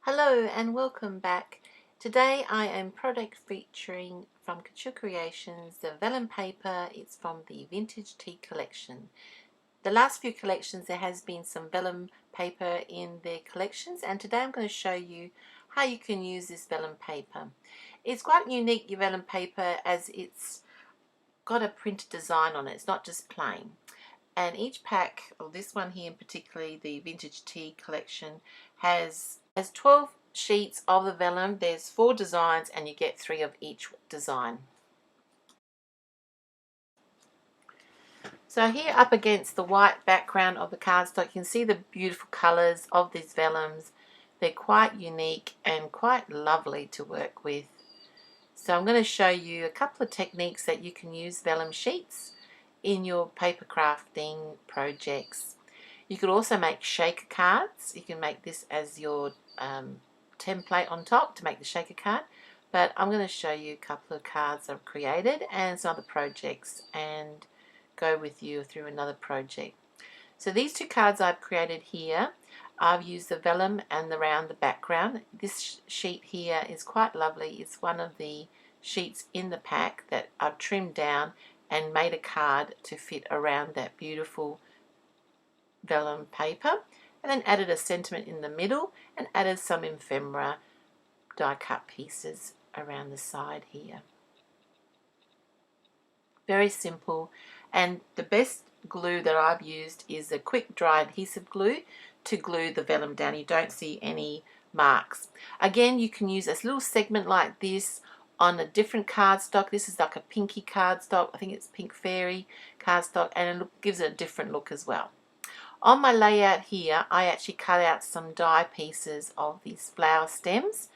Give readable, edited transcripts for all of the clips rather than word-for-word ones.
Hello and welcome back. Today I am product featuring from Couture Creations the vellum paper. It's from the Vintage Tea collection. The last few collections there has been some vellum paper in their collections, and today I'm going to show you how you can use this vellum paper. It's quite unique, your vellum paper, as it's got a printed design on it. It's not just plain. And each pack, or this one here in particularly, the Vintage Tea collection, has 12 sheets of the vellum. There's 4 designs and you get 3 of each design. So here up against the white background of the cardstock, you can see the beautiful colours of these vellums. They're quite unique and quite lovely to work with. So I'm going to show you a couple of techniques that you can use vellum sheets in your paper crafting projects. You could also make shaker cards. You can make this as your template on top to make the shaker card, but I'm going to show you a couple of cards I've created and some other projects and go with you through another project. So these 2 cards I've created here, I've used the vellum and around the background. This sheet here is quite lovely. It's one of the sheets in the pack that I've trimmed down and made a card to fit around that beautiful vellum paper, and then added a sentiment in the middle and added some ephemera die cut pieces around the side here. Very simple, and the best glue that I've used is a quick dry adhesive glue to glue the vellum down. You don't see any marks. Again, you can use a little segment like this on a different cardstock. This is like a pinky cardstock. I think it's Pink Fairy cardstock, and it gives it a different look as well. On my layout here, I actually cut out some die pieces of these flower stems,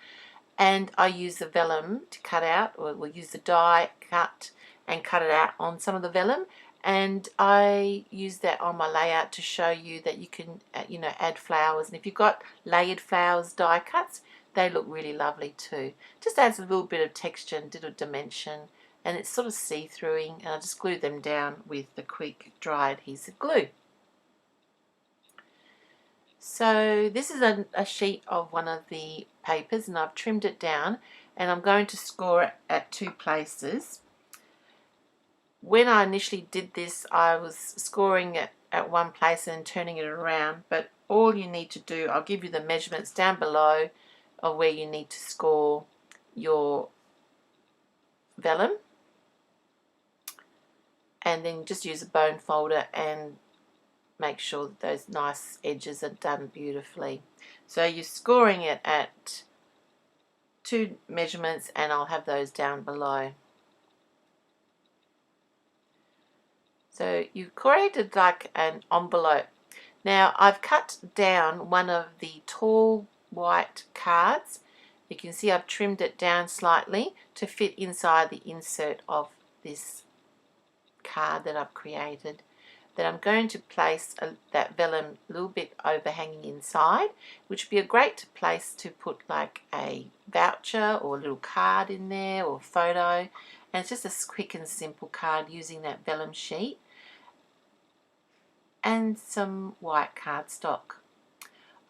and I use the vellum to cut out, or we'll use the die cut and cut it out on some of the vellum, and I use that on my layout to show you that you can add flowers, and if you've got layered flowers die cuts, they look really lovely too. Just adds a little bit of texture and little dimension, and it's sort of see-throughing, and I just glue them down with the quick dry adhesive glue. So this is a sheet of one of the papers, and I've trimmed it down, and I'm going to score it at 2 places. When I initially did this, I was scoring it at one place and turning it around, but all you need to do, I'll give you the measurements down below of where you need to score your vellum, and then just use a bone folder and make sure that those nice edges are done beautifully. So you're scoring it at 2 measurements, and I'll have those down below. So you've created like an envelope. Now I've cut down one of the tall white cards. You can see I've trimmed it down slightly to fit inside the insert of this card that I've created. That I'm going to place that vellum a little bit overhanging inside, which would be a great place to put like a voucher or a little card in there, or photo, and it's just a quick and simple card using that vellum sheet and some white cardstock.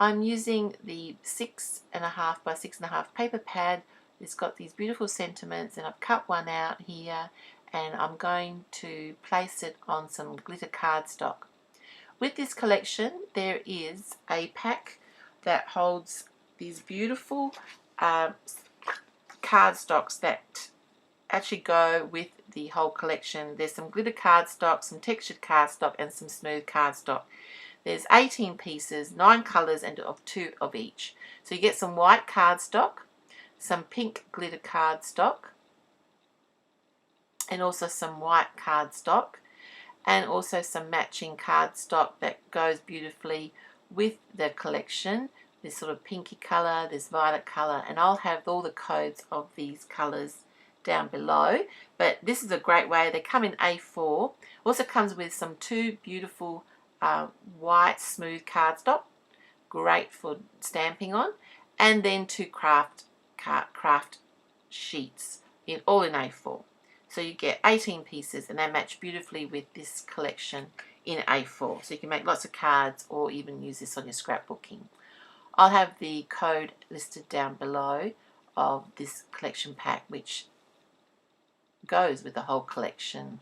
I'm using the 6.5 by 6.5 paper pad. It's got these beautiful sentiments, and I've cut one out here, and I'm going to place it on some glitter cardstock. With this collection, there is a pack that holds these beautiful cardstocks that actually go with the whole collection. There's some glitter cardstock, some textured cardstock, and some smooth cardstock. There's 18 pieces, 9 colours, and of 2 of each. So you get some white cardstock, some pink glitter cardstock, and also some white cardstock, and also some matching cardstock that goes beautifully with the collection. This sort of pinky colour, this violet colour, and I'll have all the codes of these colours down below. But this is a great way. They come in A4. Also comes with some 2 beautiful white smooth cardstock, great for stamping on, and then 2 craft sheets, all in A4. So you get 18 pieces, and they match beautifully with this collection in A4. So you can make lots of cards or even use this on your scrapbooking. I'll have the code listed down below of this collection pack, which goes with the whole collection.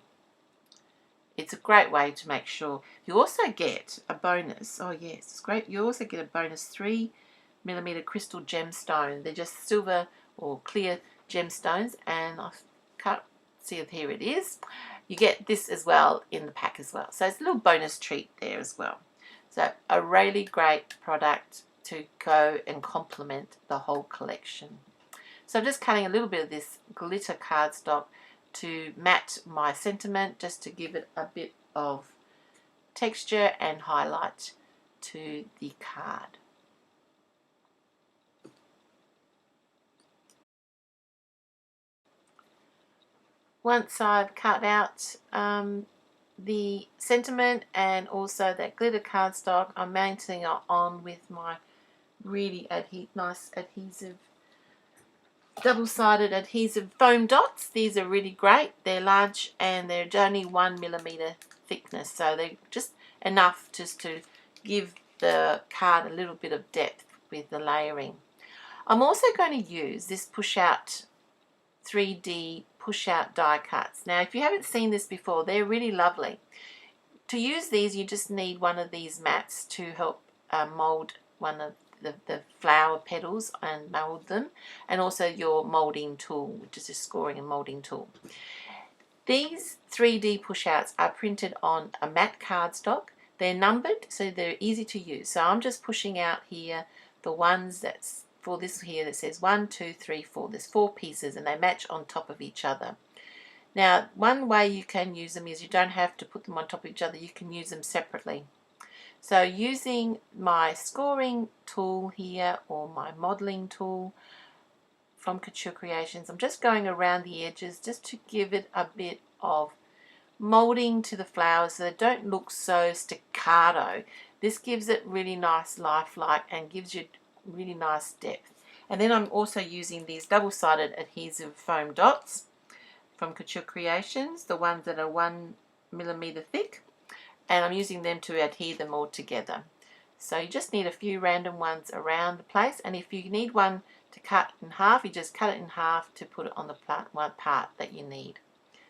It's a great way to make sure. You also get a bonus. Oh yes, it's great. You also get a bonus 3mm crystal gemstone. They're just silver or clear gemstones, and I can't see it here. It is. You get this as well in the pack as well. So it's a little bonus treat there as well. So a really great product to go and complement the whole collection. So I'm just cutting a little bit of this glitter cardstock to matte my sentiment, just to give it a bit of texture and highlight to the card. Once I've cut out the sentiment and also that glitter cardstock, I'm mounting it on with my really nice adhesive, double-sided adhesive foam dots. These are really great. They're large and they're only 1mm thickness, so they're just enough just to give the card a little bit of depth with the layering. I'm also going to use this push out 3D push out die cuts. Now if you haven't seen this before, they're really lovely. To use these, you just need one of these mats to help mold one of the flower petals and mold them, and also your molding tool, which is a scoring and molding tool. These 3D push outs are printed on a matte cardstock. They're numbered, so they're easy to use. So I'm just pushing out here the ones that's for this here that says 1, 2, 3, 4. There's 4 pieces and they match on top of each other. Now, one way you can use them is you don't have to put them on top of each other. You can use them separately. So using my scoring tool here, or my modeling tool from Couture Creations, I'm just going around the edges just to give it a bit of molding to the flowers so they don't look so staccato. This gives it really nice lifelike and gives you really nice depth. And then I'm also using these double-sided adhesive foam dots from Couture Creations, the ones that are 1mm thick, and I'm using them to adhere them all together. So you just need a few random ones around the place, and if you need one to cut in half, you just cut it in half to put it on the one part that you need.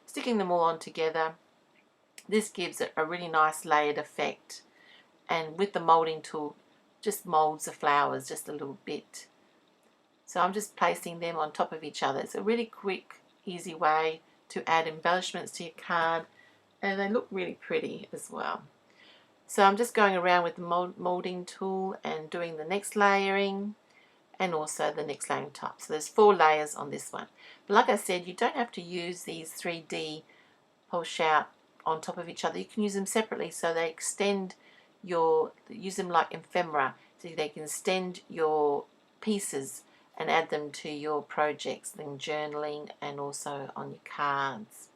Sticking them all on together, this gives it a really nice layered effect, and with the molding tool just molds the flowers just a little bit. So I'm just placing them on top of each other. It's a really quick, easy way to add embellishments to your card, and they look really pretty as well. So I'm just going around with the molding tool and doing the next layering and also the next layering top. So there's 4 layers on this one. But like I said, you don't have to use these 3D push out on top of each other. You can use them separately, so they extend use them like ephemera, so they can extend your pieces and add them to your projects, then journaling and also on your cards.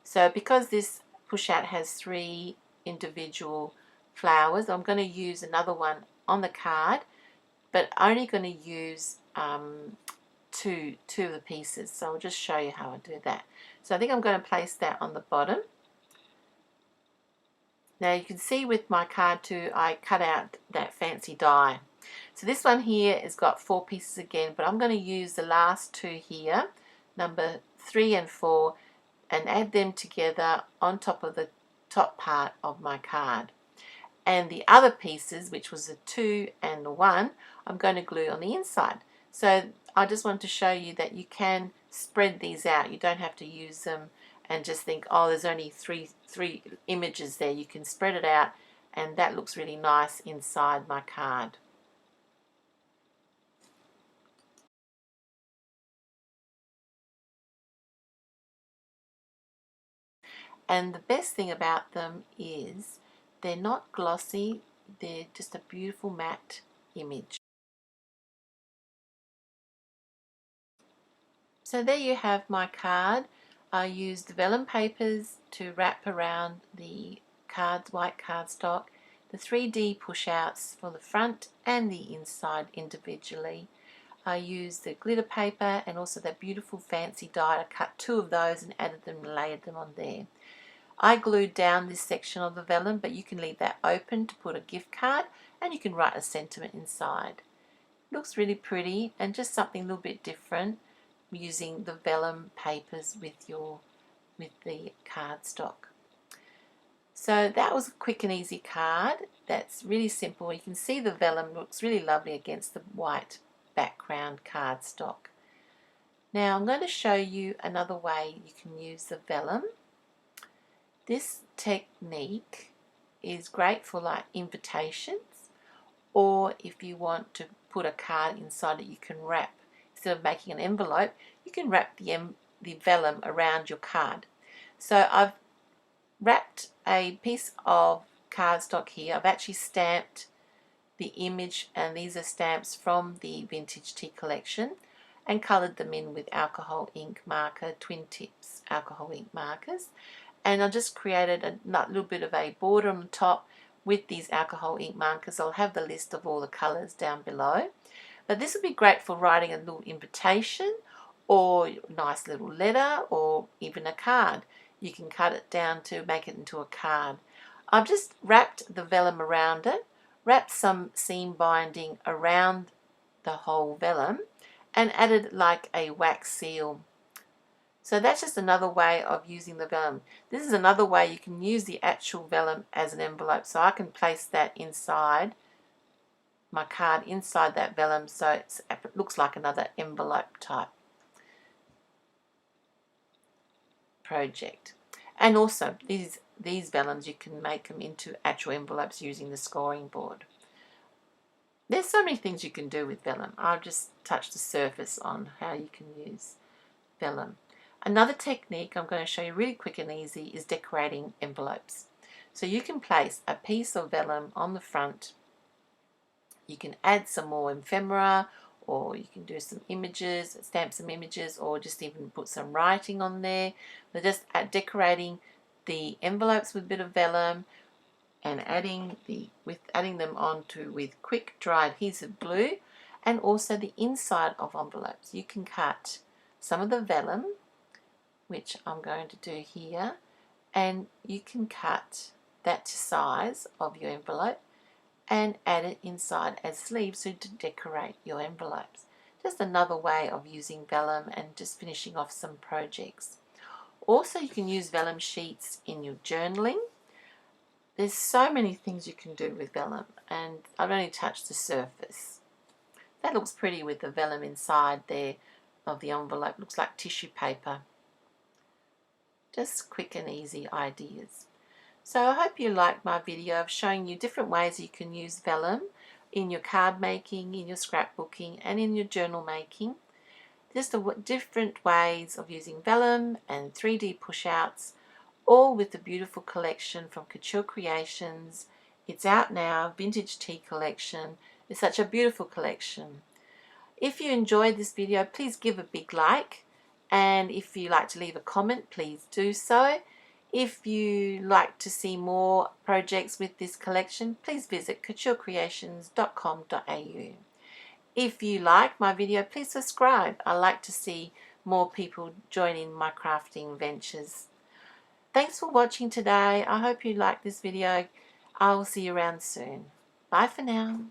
So because this push out has 3 individual flowers, I'm going to use another one on the card, but only going to use two of the pieces. So I'll just show you how I do that. So I think I'm going to place that on the bottom. Now you can see with my card too, I cut out that fancy die. So this one here has got 4 pieces again, but I'm going to use the last 2 here, number 3 and 4, and add them together on top of the top part of my card. And the other pieces, which was the 2 and the 1, I'm going to glue on the inside. So I just want to show you that you can spread these out. You don't have to use them and just think, oh, there's only three images there. You can spread it out, and that looks really nice inside my card. And the best thing about them is they're not glossy, they're just a beautiful matte image. So there you have my card. I used vellum papers to wrap around the card's white cardstock, the 3D push outs for the front and the inside individually. I used the glitter paper and also that beautiful fancy die. I cut 2 of those and added them and layered them on there. I glued down this section of the vellum, but you can leave that open to put a gift card, and you can write a sentiment inside. Looks really pretty, and just something a little bit different using the vellum papers with the cardstock. So that was a quick and easy card. That's really simple. You can see the vellum looks really lovely against the white background cardstock. Now I'm going to show you another way you can use the vellum. This technique is great for like invitations, or if you want to put a card inside it, you can wrap, instead of making an envelope, you can wrap the vellum around your card. So I've wrapped a piece of cardstock here. I've actually stamped the image, and these are stamps from the Vintage Tea collection, and coloured them in with alcohol ink marker, twin tips alcohol ink markers. And I just created a little bit of a border on the top with these alcohol ink markers. I'll have the list of all the colours down below. But this would be great for writing a little invitation, or a nice little letter, or even a card. You can cut it down to make it into a card. I've just wrapped the vellum around it, wrapped some seam binding around the whole vellum, and added like a wax seal. So that's just another way of using the vellum. This is another way you can use the actual vellum as an envelope. So I can place that inside my card, inside that vellum, so it looks like another envelope type project. And also these vellums, you can make them into actual envelopes using the scoring board. There's so many things you can do with vellum. I've just touched the surface on how you can use vellum. Another technique I'm going to show you really quick and easy is decorating envelopes. So you can place a piece of vellum on the front. You can add some more ephemera, or you can do some images, stamp some images, or just even put some writing on there. But just decorating the envelopes with a bit of vellum, and adding them onto with quick dry adhesive glue, and also the inside of envelopes. You can cut some of the vellum, which I'm going to do here, and you can cut that to size of your envelope and add it inside as sleeves to decorate your envelopes. Just another way of using vellum and just finishing off some projects. Also, you can use vellum sheets in your journaling. There's so many things you can do with vellum, and I've only touched the surface. That looks pretty with the vellum inside there of the envelope. Looks like tissue paper. Just quick and easy ideas. So I hope you liked my video of showing you different ways you can use vellum in your card making, in your scrapbooking, and in your journal making. Just different ways of using vellum and 3D push-outs, all with the beautiful collection from Couture Creations. It's out now, Vintage Tea collection. It's such a beautiful collection. If you enjoyed this video, please give a big like, and if you like to leave a comment, please do so. If you like to see more projects with this collection, please visit couturecreations.com.au. If you like my video, please subscribe. I like to see more people joining my crafting ventures. Thanks for watching today. I hope you liked this video. I will see you around soon. Bye for now.